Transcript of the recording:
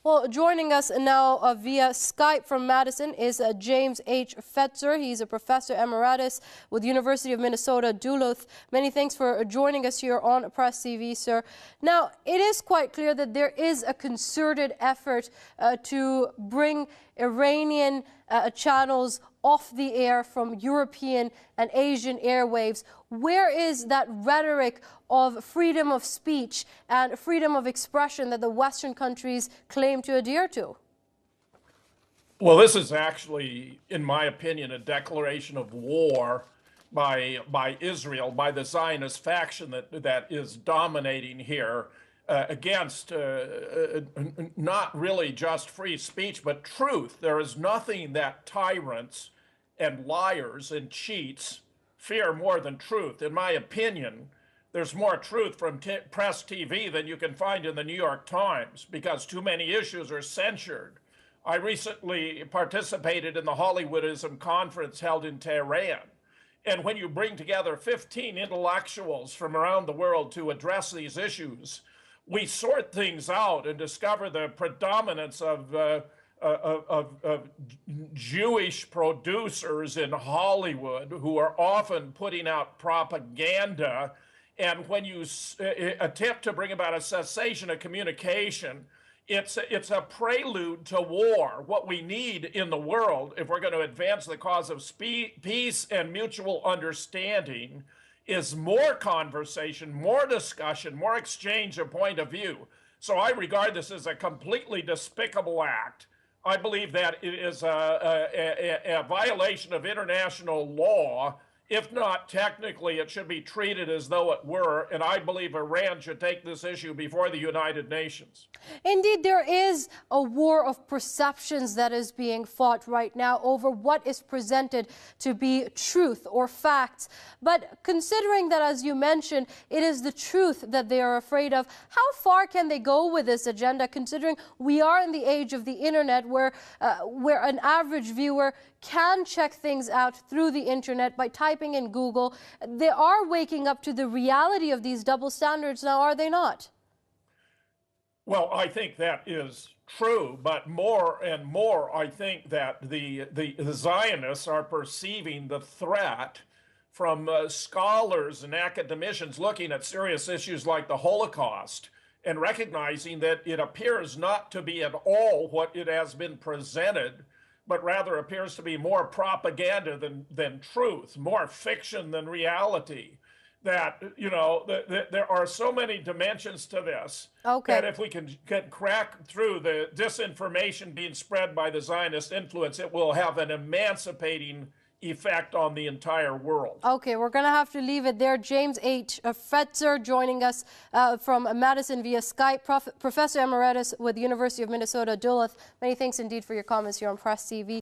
Well, joining us now via Skype from Madison is James H. Fetzer. He's a professor emeritus with the University of Minnesota, Duluth. Many thanks for joining us here on Press TV, sir. Now, it is quite clear that there is a concerted effort to bring Iranian channels off the air from European and Asian airwaves. Where is that rhetoric of freedom of speech and freedom of expression that the Western countries claim to adhere to? Well, this is actually, in my opinion, a declaration of war by Israel, by the Zionist faction that is dominating here against not really just free speech, but truth. There is nothing that tyrants and liars and cheats fear more than truth. In my opinion, there's more truth from Press TV than you can find in the New York Times because too many issues are censored. I recently participated in the Hollywoodism conference held in Tehran. And when you bring together 15 intellectuals from around the world to address these issues, we sort things out and discover the predominance of Jewish producers in Hollywood who are often putting out propaganda. And when you attempt to bring about a cessation of communication, it's a prelude to war. What we need in the world, if we're going to advance the cause of peace and mutual understanding, is more conversation, more discussion, more exchange of point of view. So I regard this as a completely despicable act. I believe that it is a violation of international law. If not technically, it should be treated as though it were, and I believe Iran should take this issue before the United Nations. Indeed, there is a war of perceptions that is being fought right now over what is presented to be truth or facts. But considering that, as you mentioned, it is the truth that they are afraid of, how far can they go with this agenda, considering we are in the age of the internet where an average viewer can check things out through the internet by typing in Google? They are waking up to the reality of these double standards now, are they not? Well, I think that is true, but more and more, I think that the Zionists are perceiving the threat from scholars and academicians looking at serious issues like the Holocaust and recognizing that it appears not to be at all what it has been presented, but rather appears to be more propaganda than truth, more fiction than reality. That, you know, there are so many dimensions to this that if we can crack through the disinformation being spread by the Zionist influence, it will have an emancipating effect on the entire world. Okay, we're going to have to leave it there. James H. Fetzer joining us from Madison via Skype, Professor Emeritus with the University of Minnesota, Duluth. Many thanks indeed for your comments here on Press TV.